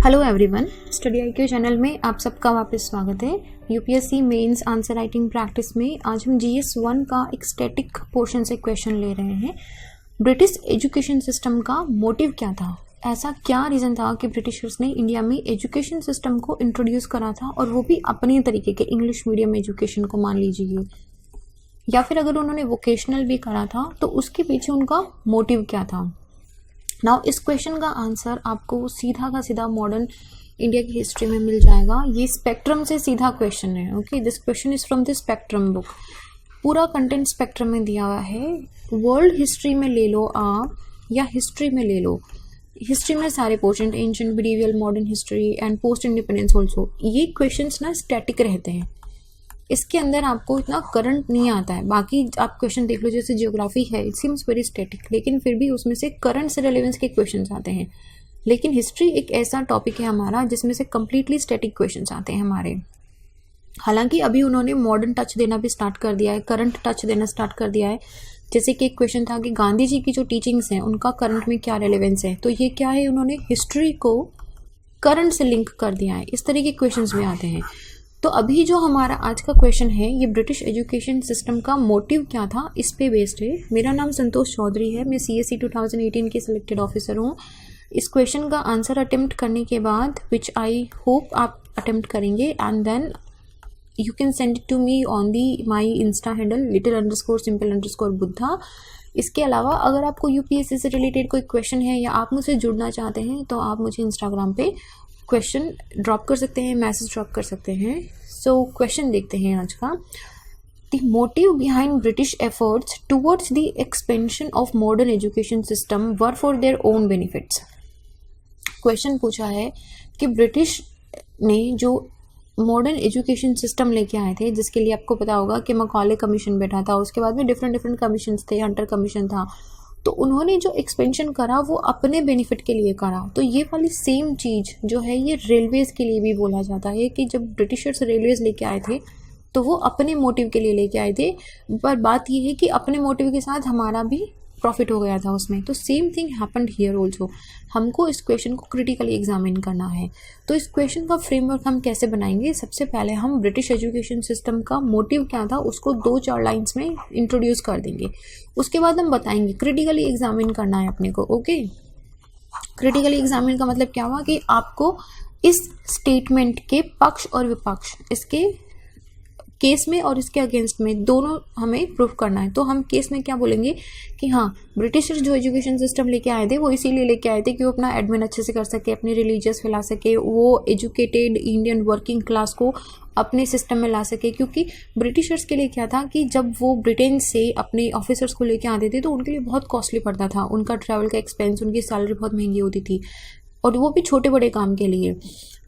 Hello everyone, study IQ channel में आप सबका वापस स्वागत है। UPSC mains answer writing practice में आज हम जीएस 1 का एक स्टैटिक पोर्शन से क्वेश्चन ले रहे हैं। ब्रिटिश एजुकेशन सिस्टम का मोटिव क्या था? ऐसा क्या रीज़न था कि ब्रिटिशर्स ने इंडिया में एजुकेशन सिस्टम को इंट्रोड्यूस करा था, और वो भी अपने तरीके के इंग्लिश मीडियम एजुकेशन को मान लीजिए, या फिर अगर उन्होंने वोकेशनल भी करा था तो उसके पीछे उनका मोटिव क्या था। नाउ इस क्वेश्चन का आंसर आपको सीधा का सीधा मॉडर्न इंडिया की हिस्ट्री में मिल जाएगा। ये स्पेक्ट्रम से सीधा क्वेश्चन है। Okay, this question is from the spectrum book. पूरा कंटेंट स्पेक्ट्रम में दिया हुआ है। वर्ल्ड हिस्ट्री में ले लो आप, या हिस्ट्री में ले लो। हिस्ट्री में सारे portion, ancient, medieval, modern history and post independence also, ये क्वेश्चंस ना स्टैटिक रहते हैं। इसके अंदर आपको इतना करंट नहीं आता है। बाकी आप क्वेश्चन देख लो, जैसे जियोग्राफी है, इट सीम्स वेरी स्टैटिक, लेकिन फिर भी उसमें से करंट से रेलेवेंस के क्वेश्चंस आते हैं। लेकिन हिस्ट्री एक ऐसा टॉपिक है हमारा जिसमें से कंप्लीटली स्टैटिक क्वेश्चंस आते हैं हमारे। हालांकि अभी उन्होंने मॉडर्न टच देना भी स्टार्ट कर दिया है, करंट टच देना स्टार्ट कर दिया है। जैसे कि एक क्वेश्चन था कि गांधी जी की जो टीचिंग्स हैं उनका करंट में क्या रेलेवेंस है, तो ये क्या है, उन्होंने हिस्ट्री को करंट से लिंक कर दिया है। इस तरह के क्वेश्चंस भी आते हैं। तो अभी जो हमारा आज का क्वेश्चन है, ये ब्रिटिश एजुकेशन सिस्टम का मोटिव क्या था, इस पे बेस्ड है। मेरा नाम संतोष चौधरी है, मैं सीएससी 2018 की सिलेक्टेड ऑफिसर हूँ। इस क्वेश्चन का आंसर अटेम्प्ट करने के बाद, विच आई होप आप अटेम्प्ट करेंगे, and then you can send it to me on the my insta handle little_simple_buddha। इसके अलावा अगर आपको यूपीएससी से रिलेटेड कोई क्वेश्चन है या आप मुझसे जुड़ना चाहते हैं तो आप मुझे इंस्टाग्राम पे क्वेश्चन ड्रॉप कर सकते हैं, मैसेज ड्रॉप कर सकते हैं। सो क्वेश्चन देखते हैं आज का। The motive behind British efforts towards the expansion of modern education system were for their own benefits. Question पूछा है कि ब्रिटिश ने जो मॉडर्न एजुकेशन सिस्टम लेके आए थे, जिसके लिए आपको पता होगा कि मैकॉले कमीशन बैठा था, उसके बाद में डिफरेंट कमीशन थे, हंटर कमीशन था, तो उन्होंने जो एक्सपेंशन करा वो अपने बेनिफिट के लिए करा। तो ये वाली सेम चीज़ जो है ये रेलवेज़ के लिए भी बोला जाता है कि जब ब्रिटिशर्स रेलवेज़ लेके आए थे तो वो अपने मोटिव के लिए लेके आए थे, पर बात ये है कि अपने मोटिव के साथ हमारा भी प्रॉफिट हो गया था उसमें। तो same thing happened here also. हमको इस क्वेश्चन को क्रिटिकली एग्जामिन करना है। तो इस क्वेश्चन का फ्रेमवर्क हम कैसे बनाएंगे? सबसे पहले हम ब्रिटिश एजुकेशन सिस्टम का मोटिव क्या था उसको 2-4 लाइन्स में इंट्रोड्यूस कर देंगे। उसके बाद हम बताएंगे, क्रिटिकली एग्जामिन करना है अपने को। ओके, क्रिटिकली एग्जामिन का मतलब क्या हुआ कि आपको इस स्टेटमेंट के पक्ष और विपक्ष, इसके केस में और इसके अगेंस्ट में, दोनों हमें प्रूफ करना है। तो हम केस में क्या बोलेंगे कि हाँ, ब्रिटिशर्स जो एजुकेशन सिस्टम लेके आए थे वो इसीलिए लेके आए थे कि वो अपना एडमिन अच्छे से कर सके, अपने रिलीजियस फैला सके, वो एजुकेटेड इंडियन वर्किंग क्लास को अपने सिस्टम में ला सके। क्योंकि ब्रिटिशर्स के लिए क्या था कि जब वो ब्रिटेन से अपने ऑफिसर्स को लेके आते थे तो उनके लिए बहुत कॉस्टली पड़ता था, उनका ट्रैवल का एक्सपेंस, उनकी सैलरी बहुत महंगी होती थी, और वो भी छोटे बड़े काम के लिए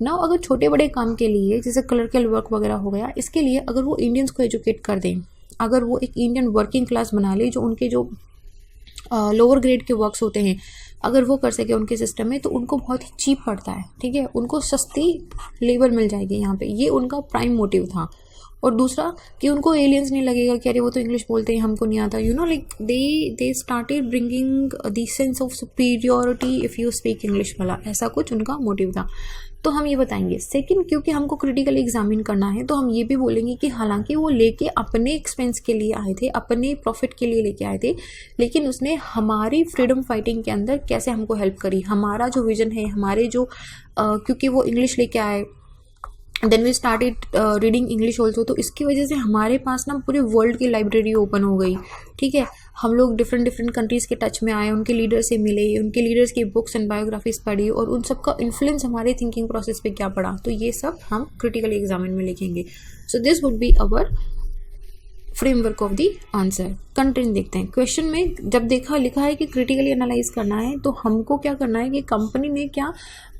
ना। अगर छोटे बड़े काम के लिए, जैसे क्लर्कल वर्क वगैरह हो गया, इसके लिए अगर वो इंडियंस को एजुकेट कर दें, अगर वो एक इंडियन वर्किंग क्लास बना ले, जो उनके जो लोअर ग्रेड के वर्क्स होते हैं, अगर वो कर सके उनके सिस्टम में, तो उनको बहुत ही चीप पड़ता है। ठीक है, उनको सस्ती लेबर मिल जाएगी यहाँ पे। ये उनका प्राइम मोटिव था। और दूसरा कि उनको एलियंस नहीं लगेगा कि अरे वो तो इंग्लिश बोलते हैं, हमको नहीं आता, you know, like they started bringing the sense of superiority if you speak English वाला, ऐसा कुछ उनका मोटिव था। तो हम ये बताएंगे। सेकंड, क्योंकि हमको क्रिटिकली एग्जामिन करना है, तो हम ये भी बोलेंगे कि हालांकि वो लेके अपने एक्सपेंस के लिए आए थे, अपने प्रॉफिट के लिए लेके आए थे, लेकिन उसने हमारी फ्रीडम फाइटिंग के अंदर कैसे हमको हेल्प करी। हमारा जो विजन है, हमारे जो क्योंकि वो इंग्लिश लेके आए, then we started reading English also, तो इसकी वजह से हमारे पास ना पूरे वर्ल्ड की लाइब्रेरी ओपन हो गई। ठीक है, हम लोग डिफरेंट कंट्रीज़ के टच में आए, उनके लीडर से मिले, उनके लीडर्स की बुक्स एंड बायोग्राफीज पढ़ी, और उन सब का इन्फ्लुएंस हमारे थिंकिंग प्रोसेस पे क्या पड़ा, तो ये सब हम क्रिटिकली एग्जामिन में लिखेंगे। So this would be our framework of the answer. Content देखते हैं। क्वेश्चन में जब लिखा है कि क्रिटिकली एनालाइज करना है, तो हमको क्या करना है कि कंपनी ने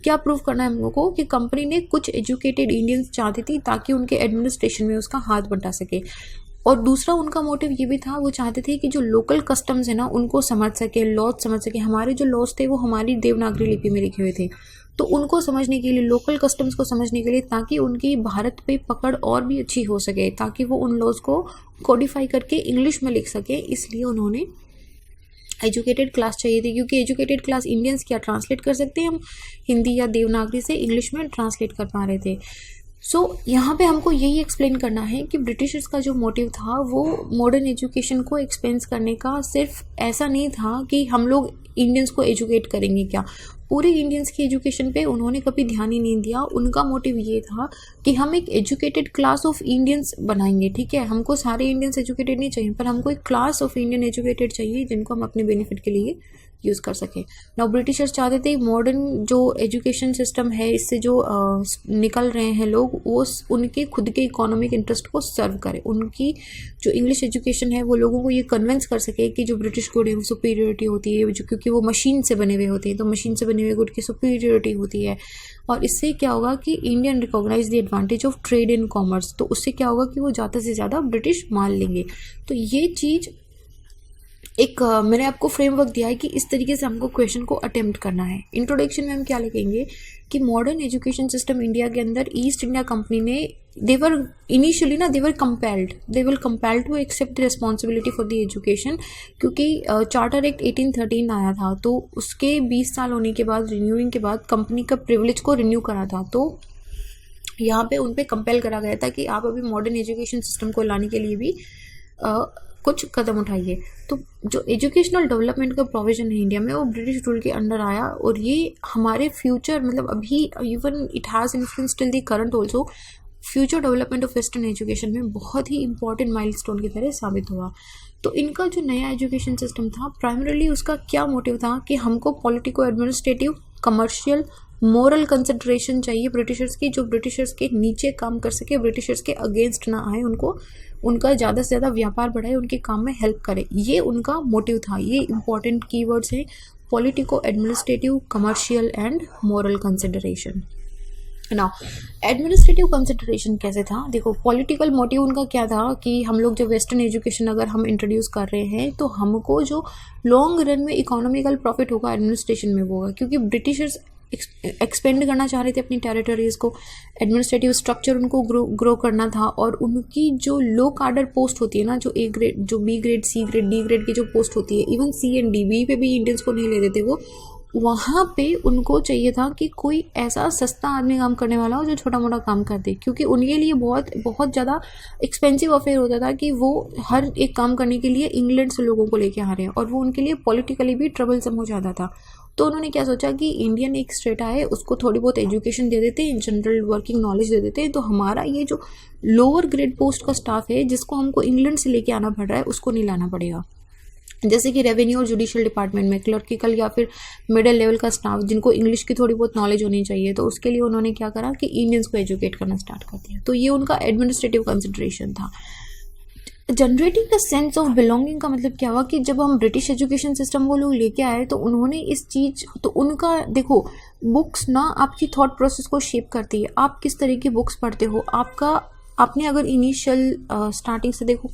क्या प्रूव करना है हम लोग को, कि कंपनी ने कुछ एजुकेटेड इंडियंस चाहती थी ताकि उनके एडमिनिस्ट्रेशन में उसका हाथ बंटा सके। और दूसरा उनका मोटिव ये भी था, वो चाहते थे कि जो लोकल कस्टम्स है ना उनको समझ सके, लॉज समझ सके। हमारे जो लॉज थे वो हमारी देवनागरी लिपि में लिखे हुए थे, तो उनको समझने के लिए, लोकल कस्टम्स को समझने के लिए, ताकि उनकी भारत पे पकड़ और भी अच्छी हो सके, ताकि वो उन लॉज को कोडिफाई करके इंग्लिश में लिख सके, इसलिए उन्होंने एजुकेटेड क्लास चाहिए थी, क्योंकि एजुकेटेड क्लास इंडियंस क्या ट्रांसलेट कर सकते हैं हम हिंदी या देवनागरी से इंग्लिश में ट्रांसलेट कर पा रहे थे। यहाँ पे हमको यही एक्सप्लेन करना है कि ब्रिटिशर्स का जो मोटिव था वो मॉडर्न एजुकेशन को एक्सपेंस करने का सिर्फ ऐसा नहीं था कि हम लोग इंडियंस को एजुकेट करेंगे क्या, पूरे इंडियंस की एजुकेशन पे उन्होंने कभी ध्यान ही नहीं दिया। उनका मोटिव ये था कि हम एक एजुकेटेड क्लास ऑफ इंडियंस बनाएंगे, ठीक है, हमको सारे इंडियंस एजुकेटेड नहीं चाहिए, पर हमको एक क्लास ऑफ इंडियन एजुकेटेड चाहिए जिनको हम अपने बेनिफिट के लिए यूज़ कर सकें। नाउ ब्रिटिशर्स चाहते थे मॉडर्न जो एजुकेशन सिस्टम है इससे जो निकल रहे हैं लोग वो उनके खुद के इकोनॉमिक इंटरेस्ट को सर्व करे, उनकी जो इंग्लिश एजुकेशन है वो लोगों को ये कन्विंस कर सके कि जो ब्रिटिश गुड है वो सुपीरियरिटी होती है, जो क्योंकि वो मशीन से बने हुए होते हैं तो मशीन से बने हुए गुड की सुपीरियरिटी होती है। और इससे क्या होगा कि Indian recognise the advantage of trade in commerce, तो उससे क्या होगा कि वो ज़्यादा से ज़्यादा ब्रिटिश माल लेंगे। तो ये चीज़ एक मैंने आपको फ्रेमवर्क दिया है कि इस तरीके से हमको क्वेश्चन को अटेम्प्ट करना है। इंट्रोडक्शन में हम क्या लिखेंगे कि मॉडर्न एजुकेशन सिस्टम इंडिया के अंदर ईस्ट इंडिया कंपनी ने they were compelled to accept the responsibility for the education, क्योंकि चार्टर एक्ट 1813 आया था तो उसके 20 साल होने के बाद रिन्यूइंग के बाद कंपनी का प्रिविलेज को रिन्यू करा था, तो यहाँ पे उन पे कंपेल करा गया था कि आप अभी मॉडर्न एजुकेशन सिस्टम को लाने के लिए भी कुछ कदम उठाइए। तो जो एजुकेशनल डेवलपमेंट का प्रोविजन है इंडिया में वो ब्रिटिश रूल के अंडर आया और ये हमारे फ्यूचर मतलब अभी even it has influence till the current also future development of western education में बहुत ही इंपॉर्टेंट माइलस्टोन की तरह साबित हुआ। तो इनका जो नया एजुकेशन सिस्टम था प्राइमरीली उसका क्या मोटिव था कि हमको politico administrative commercial moral consideration चाहिए ब्रिटिशर्स की, जो ब्रिटिशर्स के नीचे काम कर सके, ब्रिटिशर्स के अगेंस्ट ना आए, उनको उनका ज़्यादा से ज़्यादा व्यापार बढ़ाए, उनके काम में हेल्प करे, ये उनका मोटिव था। ये इंपॉर्टेंट कीवर्ड्स हैं politico administrative commercial and moral consideration. Now administrative consideration कैसे था, देखो पॉलिटिकल मोटिव उनका क्या था कि हम लोग जो वेस्टर्न एजुकेशन अगर हम इंट्रोड्यूस कर रहे हैं तो हमको जो लॉन्ग रन में इकोनॉमिकल प्रॉफिट होगा एडमिनिस्ट्रेशन में वो होगा, क्योंकि ब्रिटिशर्स एक्सपेंड करना चाह रहे थे अपनी टेरिटरीज़ को, एडमिनिस्ट्रेटिव स्ट्रक्चर उनको ग्रो करना था और उनकी जो लो कार्डर पोस्ट होती है ना, जो ए ग्रेड जो B grade C grade D grade की जो पोस्ट होती है, even C and D B पे भी इंडियंस को नहीं ले देते वो, वहाँ पे उनको चाहिए था कि कोई ऐसा सस्ता आदमी काम करने वाला हो जो छोटा मोटा काम कर दे, क्योंकि उनके लिए बहुत बहुत ज़्यादा एक्सपेंसिव अफेयर होता था कि वो हर एक काम करने के लिए इंग्लैंड से लोगों को लेके आ रहे हैं और वो उनके लिए पॉलिटिकली भी ट्रबलसम हो जाता था। तो उन्होंने क्या सोचा कि इंडियन एक स्टेट आए उसको थोड़ी बहुत एजुकेशन दे देते हैं, जनरल वर्किंग नॉलेज दे देते हैं, तो हमारा ये जो लोअर ग्रेड पोस्ट का स्टाफ है जिसको हमको इंग्लैंड से लेके आना पड़ रहा है उसको नहीं लाना पड़ेगा। जैसे कि रेवेन्यू और जुडिशियल डिपार्टमेंट में क्लर्किकल या फिर मिडिल लेवल का स्टाफ जिनको इंग्लिश की थोड़ी बहुत नॉलेज होनी चाहिए, तो उसके लिए उन्होंने क्या करा कि इंडियंस को एजुकेट करना स्टार्ट कर दिया। तो ये उनका एडमिनिस्ट्रेटिव कंसिडरेशन था। Generating the sense of belonging का मतलब क्या हुआ कि जब हम ब्रिटिश एजुकेशन सिस्टम वो लोग लेके आए तो उन्होंने इस चीज़, तो उनका देखो बुक्स ना आपकी थॉट प्रोसेस को शेप करती है, आप किस तरह की बुक्स पढ़ते हो, आपने अगर इनिशियल स्टार्टिंग से देखो,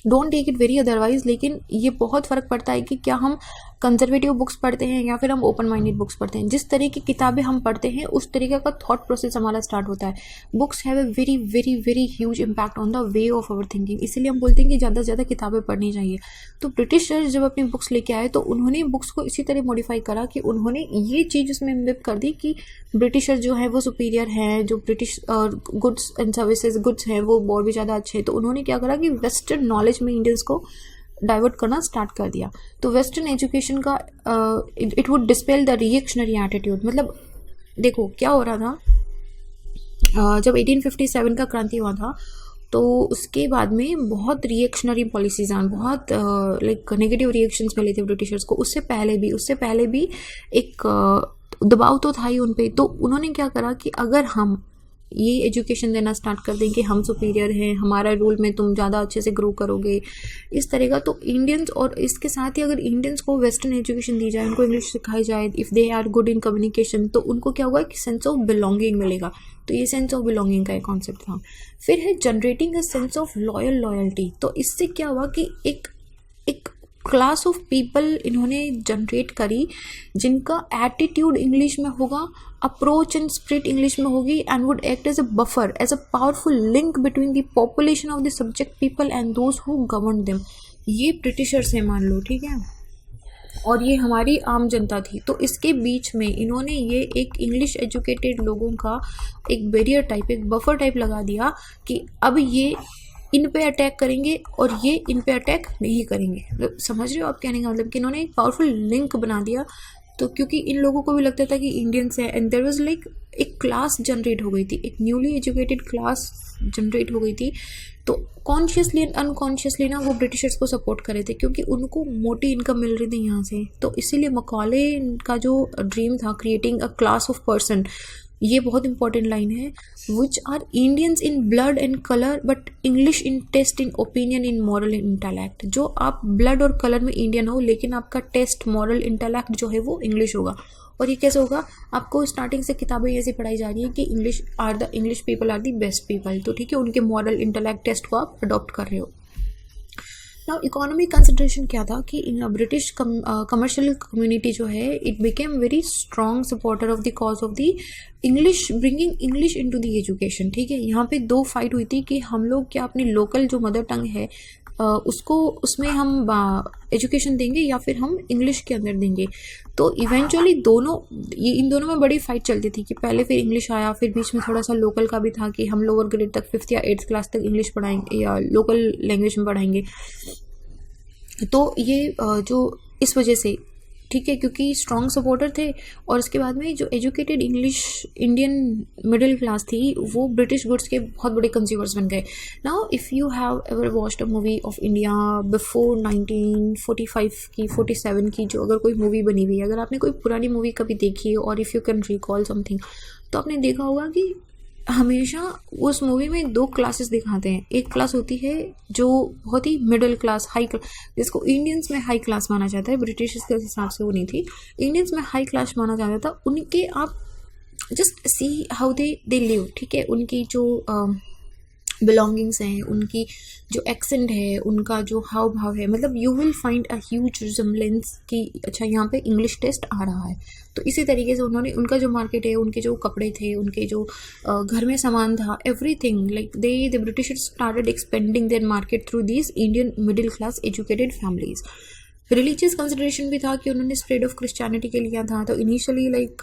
don't take it very otherwise, लेकिन ये बहुत फ़र्क पड़ता है कि क्या हम कंजर्वेटिव बुक्स पढ़ते हैं या फिर हम ओपन माइंडेड बुक्स पढ़ते हैं। जिस तरह की किताबें हम पढ़ते हैं उस तरीके का थॉट प्रोसेस हमारा स्टार्ट होता है। Books have a very very very huge impact on the way of our thinking, इसीलिए हम बोलते हैं कि ज़्यादा से ज़्यादा किताबें पढ़नी चाहिए। तो ब्रिटिशर्स जब अपनी बुक्स लेके आए तो उन्होंने बुक्स को इसी तरह मॉडिफाई करा कि उन्होंने ये चीज़ उसमें इम्बिब कर दी कि ब्रिटिशर्स जो है वो सुपीरियर हैं, जो British goods and services goods हैं वो बहुत भी ज़्यादा अच्छे हैं। तो उन्होंने क्या करा कि वेस्टर्न नॉलेज में इंडियंस को डाइवर्ट करना स्टार्ट कर दिया। तो वेस्टर्न एजुकेशन का it would dispel the reactionary attitude. मतलब देखो क्या हो रहा था, जब 1857 का क्रांति हुआ था तो उसके बाद में बहुत रिएक्शनरी पॉलिसीज आन, बहुत लाइक नेगेटिव रिएक्शंस मिले थे ब्रिटिशर्स को। उससे पहले भी एक दबाव तो था ही उन पे। तो उन्होंने क्या करा कि अगर हम ये एजुकेशन देना स्टार्ट कर दें कि हम सुपीरियर हैं, हमारा रूल में तुम ज़्यादा अच्छे से ग्रो करोगे, इस तरह का, तो इंडियंस, और इसके साथ ही अगर इंडियंस को वेस्टर्न एजुकेशन दी जाए, उनको इंग्लिश सिखाई जाए, if they are good in communication, तो उनको क्या होगा कि सेंस ऑफ बिलोंगिंग मिलेगा। तो ये सेंस ऑफ बिलोंगिंग का एक कॉन्सेप्ट था। फिर है generating a sense of loyalty. तो इससे क्या हुआ कि एक क्लास ऑफ पीपल इन्होंने जनरेट करी जिनका एटीट्यूड इंग्लिश में होगा, अप्रोच एंड स्पिरिट इंग्लिश में होगी, and would act as a buffer, as a powerful link between the population of the subject people and those who govern them. ये Britishers हैं मान लो, ठीक है, और ये हमारी आम जनता थी। तो इसके बीच में इन्होंने ये एक इंग्लिश एजुकेटेड लोगों का एक बैरियर टाइप, एक बफर टाइप लगा दिया कि अब ये इन पे अटैक करेंगे और ये इन पे अटैक नहीं करेंगे। मतलब समझ रहे हो आप कहने का मतलब, कि इन्होंने एक पावरफुल लिंक बना दिया। तो क्योंकि इन लोगों को भी लगता था कि इंडियंस हैं, एंड देयर वाज लाइक एक क्लास जनरेट हो गई थी, एक न्यूली एजुकेटेड क्लास जनरेट हो गई थी। तो कॉन्शियसली एंड अनकॉन्शियसली ना वो ब्रिटिशर्स को सपोर्ट कर रहे थे, क्योंकि उनको मोटी इनकम मिल रही थी यहाँ से। तो इसीलिए मकॉले का जो ड्रीम था, creating a class of person, ये बहुत इंपॉर्टेंट लाइन है, which are Indians in blood and colour but English in taste, in opinion, in moral intellect. जो आप ब्लड और कलर में इंडियन हो, लेकिन आपका टेस्ट, मॉरल इंटेलेक्ट जो है वो इंग्लिश होगा। और ये कैसे होगा? आपको स्टार्टिंग से किताबें ऐसी पढ़ाई जा रही है कि English people are the best people. तो ठीक है, उनके मॉरल इंटेलेक्ट टेस्ट को आप अडॉप्ट कर रहे हो। नाउ इकोनॉमिक कंसिडरेशन क्या था कि ब्रिटिश कमर्शियल कम्युनिटी जो है, it became very strong supporter of the cause of the English, bringing English into the education. ठीक है, यहाँ पे दो फाइट हुई थी कि हम लोग क्या अपनी लोकल जो मदर टंग है उसको, उसमें हम एजुकेशन देंगे या फिर हम इंग्लिश के अंदर देंगे। तो इवेंचुअली इन दोनों में बड़ी फाइट चलती थी कि पहले फिर इंग्लिश आया, फिर बीच में थोड़ा सा लोकल का भी था कि हम लोअर ग्रेड तक 5th या 8th क्लास तक इंग्लिश पढ़ाएंगे या लोकल लैंग्वेज में पढ़ाएंगे। तो ये जो इस वजह से, ठीक है, क्योंकि स्ट्रॉन्ग सपोर्टर थे। और उसके बाद में जो educated English Indian middle class थी, वो ब्रिटिश गुड्स के बहुत बड़े कंज्यूमर्स बन गए। Now if you have ever watched a movie of India before 1945 की, 47 की, जो अगर कोई मूवी बनी हुई है, अगर आपने कोई पुरानी मूवी कभी देखी है और if you can recall something, तो आपने देखा होगा कि हमेशा उस मूवी में दो क्लासेस दिखाते हैं। एक क्लास होती है जो बहुत ही मिडिल क्लास, हाई क्लास, जिसको इंडियंस में हाई क्लास माना जाता है, ब्रिटिश के हिसाब से वो नहीं थी, इंडियंस में हाई क्लास माना जाता था। उनके आप just see how they live, ठीक है, उनकी जो बिलोंगिंग्स हैं, उनकी जो एक्सेंट है, उनका जो हाव भाव है, मतलब you will find a huge resemblance कि अच्छा यहाँ पे इंग्लिश टेस्ट आ रहा है। तो इसी तरीके से उन्होंने, उनका जो मार्केट है, उनके जो कपड़े थे, उनके जो घर में सामान था, everything, like the Britishers started expanding their market through these Indian middle class educated families. Religious consideration भी था कि उन्होंने स्प्रेड ऑफ क्रिश्चियनिटी के लिया था। तो इनिशियली लाइक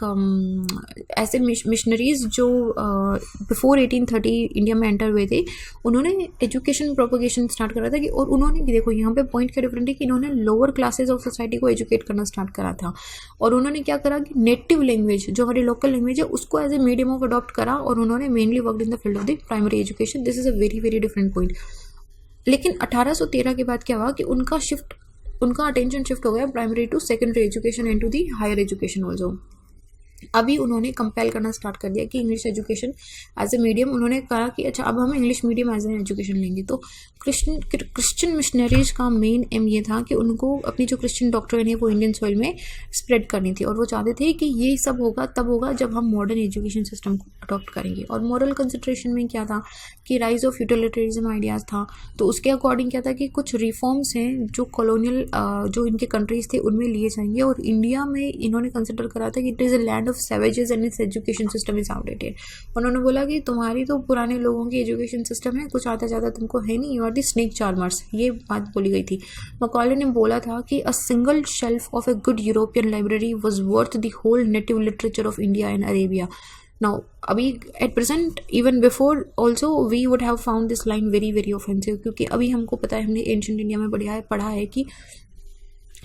ऐसे मिशनरीज जो बिफोर 1830 इंडिया में एंटर हुए थे, उन्होंने एजुकेशन प्रोपोगेशन स्टार्ट करा था कि, और उन्होंने भी देखो यहाँ पे पॉइंट क्या डिफरेंट है कि इन्होंने लोअर क्लासेस ऑफ सोसाइटी को एजुकेट करना स्टार्ट करा था। और उन्होंने क्या करा कि नेटिव लैंग्वेज, जो हमारी लोकल लैंग्वेज है, उसको as a medium of adopt करा, और उन्होंने mainly worked in the field of the primary education. This is a very very different point. लेकिन 1813 के बाद क्या हुआ कि उनका अटेंशन शिफ्ट हो गया primary to secondary education and to the higher education also. अभी उन्होंने कंपेल करना स्टार्ट कर दिया कि English education as a medium, उन्होंने कहा कि अच्छा अब हम English medium as a education लेंगे। तो क्रिश्चियन मिशनरीज का मेन एम ये था कि उनको अपनी जो क्रिश्चियन डॉक्ट्रिन है वो इंडियन सॉइल में स्प्रेड करनी थी, और वो चाहते थे कि ये सब होगा तब होगा जब हम मॉडर्न एजुकेशन सिस्टम को अडॉप्ट करेंगे। और मॉरल कंसिडरेशन में क्या था कि राइज ऑफ यूटिलिटरिज्म आइडियाज़ था। तो उसके अकॉर्डिंग क्या था कि कुछ रिफॉर्म्स हैं जो कॉलोनियल जो इनके कंट्रीज थे उनमें लिए जाएंगे, और इंडिया में इन्होंने कंसिडर करा था कि it is a land of savages and its education system is outdated। उन्होंने बोला कि तुम्हारी तो पुराने लोगों की एजुकेशन सिस्टम है, कुछ आता ज़्यादा तुमको है नहीं, you are the snake charmers, ये बात बोली गई थी। मकॉले ने बोला था कि a single shelf of a good European library was worth the whole native literature of India and Arabia. Now अभी at present, even before also, we would have found this line very very offensive, क्योंकि अभी हमको पता है, हमने ancient India में पढ़ा है कि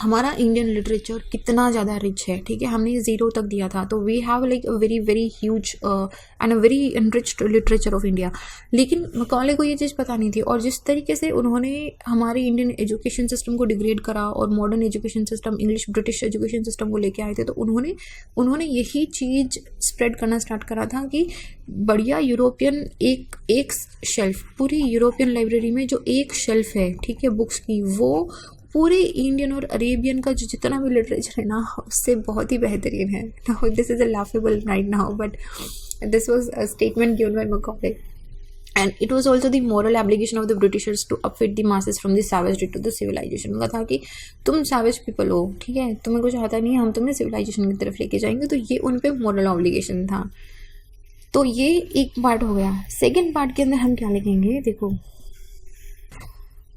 हमारा इंडियन लिटरेचर कितना ज़्यादा रिच है। ठीक है, हमने 0 तक दिया था। तो we have like a very very huge and a very enriched literature of India. लेकिन मकॉले को ये चीज़ पता नहीं थी, और जिस तरीके से उन्होंने हमारे इंडियन एजुकेशन सिस्टम को डिग्रेड करा और modern education system, English British education system को लेके आए थे, तो उन्होंने यही चीज़ स्प्रेड करना स्टार्ट करा था कि बढ़िया यूरोपियन एक शेल्फ, पूरी यूरोपियन लाइब्रेरी में जो एक शेल्फ है, ठीक है, बुक्स की, वो पूरे इंडियन और अरेबियन का जो जितना भी लिटरेचर है ना, उससे बहुत ही बेहतरीन है। Now this is a laughable right now, but this was a statement given by Macaulay, and it was also the moral obligation of the Britishers to uplift the masses from the savagery to the civilisation. उनका था कि तुम savage people हो, ठीक है, तुम्हें कुछ आता नहीं है, हम तुम्हें सिविलाइजेशन की तरफ लेके जाएंगे। तो ये उन पे मोरल ऑब्लिगेशन था। तो ये एक पार्ट हो गया। सेकेंड पार्ट के अंदर हम क्या लिखेंगे, देखो,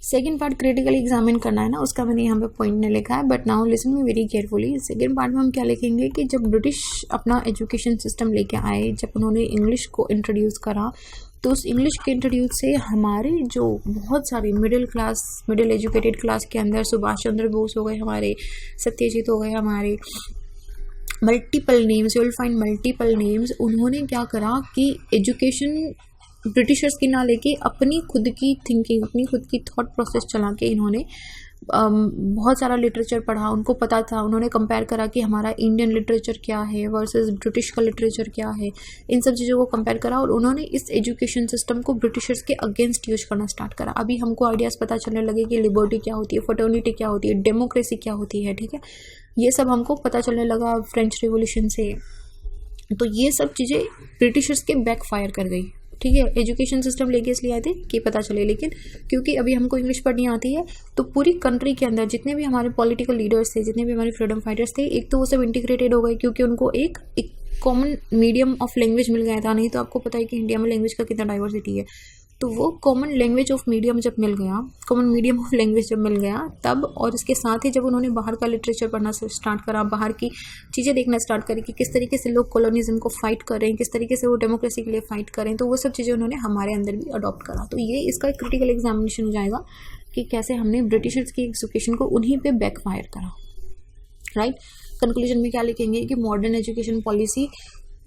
सेकेंड पार्ट क्रिटिकली एग्जामिन करना है ना, उसका मैंने यहाँ पे पॉइंट नहीं लिखा है, but now listen me very carefully. Second part में हम क्या लिखेंगे कि जब ब्रिटिश अपना एजुकेशन सिस्टम लेके आए, जब उन्होंने इंग्लिश को इंट्रोड्यूस करा, तो उस इंग्लिश के इंट्रोड्यूस से हमारे जो बहुत सारी मिडिल एजुकेटेड क्लास के अंदर सुभाष चंद्र बोस हो गए हमारे, सत्यजीत हो गए हमारे, multiple names, you will find multiple names. उन्होंने क्या करा कि एजुकेशन ब्रिटिशर्स की ना लेके अपनी खुद की थिंकिंग, अपनी खुद की थॉट प्रोसेस चला के इन्होंने बहुत सारा लिटरेचर पढ़ा। उनको पता था, उन्होंने कंपेयर करा कि हमारा इंडियन लिटरेचर क्या है वर्सेस ब्रिटिश का लिटरेचर क्या है, इन सब चीज़ों को कंपेयर करा और उन्होंने इस एजुकेशन सिस्टम को ब्रिटिशर्स के अगेंस्ट यूज करना स्टार्ट करा। अभी हमको आइडियाज़ पता चलने लगे कि लिबर्टी क्या होती है, फ्रेटर्निटी क्या होती है, डेमोक्रेसी क्या होती है, ठीक है, ये सब हमको पता चलने लगा फ्रेंच रिवॉल्यूशन से। तो ये सब चीज़ें ब्रिटिशर्स के बैकफायर कर गई, ठीक है। एजुकेशन सिस्टम लेके इसलिए आए थे कि पता चले, लेकिन क्योंकि अभी हमको इंग्लिश पढ़नी आती है तो पूरी कंट्री के अंदर जितने भी हमारे पॉलिटिकल लीडर्स थे, जितने भी हमारे फ्रीडम फाइटर्स थे, एक तो वो सब इंटीग्रेटेड हो गए क्योंकि उनको एक कॉमन मीडियम ऑफ लैंग्वेज मिल गया था। नहीं तो आपको पता है कि इंडिया में लैंग्वेज का कितना डाइवर्सिटी है। तो वो कॉमन लैंग्वेज ऑफ मीडियम जब मिल गया, कॉमन मीडियम ऑफ लैंग्वेज जब मिल गया तब, और इसके साथ ही जब उन्होंने बाहर का लिटरेचर पढ़ना स्टार्ट करा, बाहर की चीज़ें देखना स्टार्ट करी कि किस तरीके से लोग कॉलोनिज्म को फाइट कर रहे हैं, किस तरीके से वो डेमोक्रेसी के लिए फाइट कर रहे हैं, तो वो सब चीज़ें उन्होंने हमारे अंदर भी अडॉप्ट करा। तो ये इसका एक क्रिटिकल एग्जामिनेशन हो जाएगा कि कैसे हमने ब्रिटिशर्स की एजुकेशन को उन्हीं पर बैकफायर करा, राइट। कंक्लूजन में क्या लिखेंगे कि मॉडर्न एजुकेशन पॉलिसी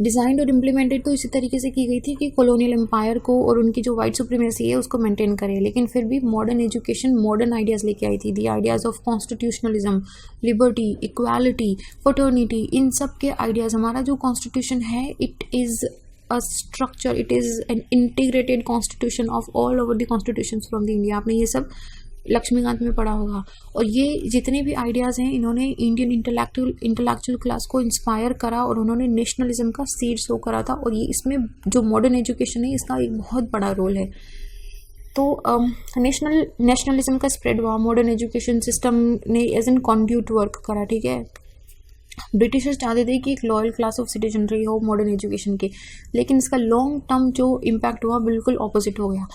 डिज़ाइंड और इम्प्लीमेंटेड तो इसी तरीके से की गई थी कि कॉलोनियल एम्पायर को और उनकी जो वाइट सुप्रीमेसी है उसको मेंटेन करे, लेकिन फिर भी मॉडर्न एजुकेशन मॉडर्न आइडियाज़ लेके आई थी। The ideas of constitutionalism, liberty, equality, fraternity, इन सब के आइडियाज़। हमारा जो कॉन्स्टिट्यूशन है it is a structure, it is an integrated constitution of all over the constitution from the India. आपने ये सब लक्ष्मीकांत में पढ़ा होगा। और ये जितने भी आइडियाज़ हैं इन्होंने इंडियन इंटेलेक्चुअल क्लास को इंस्पायर करा और उन्होंने नेशनलिज्म का सीड शो करा था। और ये इसमें जो मॉडर्न एजुकेशन है इसका एक बहुत बड़ा रोल है। तो नेशनलिज्म का स्प्रेड हुआ, मॉडर्न एजुकेशन सिस्टम ने एज एन कॉन्ड्यूट वर्क करा, ठीक है। ब्रिटिशर्स चाहते थे कि एक लॉयल क्लास ऑफ सिटीजनरी हो मॉडर्न एजुकेशन के, लेकिन इसका लॉन्ग टर्म जो इम्पैक्ट हुआ बिल्कुल ऑपोजिट हो गया।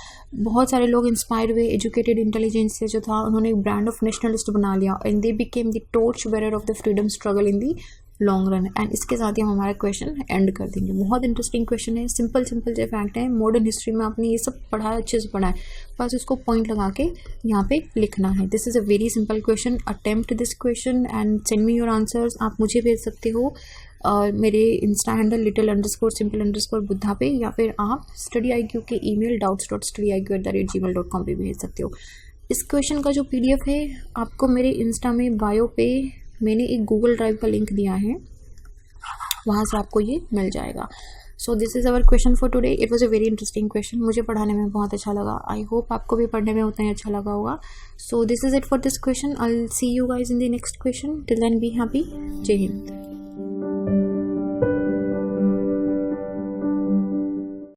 बहुत सारे लोग इंस्पायर हुए एजुकेटेड इंटेलिजेंस से जो था, उन्होंने एक ब्रांड ऑफ नेशनलिस्ट बना लिया and they became the torch bearer of the freedom struggle in the long run. And इसके साथ ही हम हमारा क्वेश्चन एंड कर देंगे। बहुत इंटरेस्टिंग क्वेश्चन है, सिंपल से फैक्ट है। मॉडर्न हिस्ट्री में आपने ये सब पढ़ा है, अच्छे से पढ़ा है, बस उसको पॉइंट लगा के यहाँ पे लिखना है। This is a very simple question. Attempt this question and send me your answers. आप मुझे भेज सकते हो मेरे इंस्टा हैंडल little_simple_बुद्धा पे, या फिर आप StudyIQ के email doubts.studyiq@gmail.com पे भेज सकते हो। इस क्वेश्चन का जो PDF है आपको मेरे इंस्टा में बायो पे मैंने एक गूगल ड्राइव का लिंक दिया है, वहाँ से आपको ये मिल जाएगा। सो this is our question for today. It was a very interesting question, मुझे पढ़ाने में बहुत अच्छा लगा। आई होप आपको भी पढ़ने में उतना ही अच्छा लगा होगा। So this is it for this question. I will see you guys in the next question. Till then be happy. जय हिंद।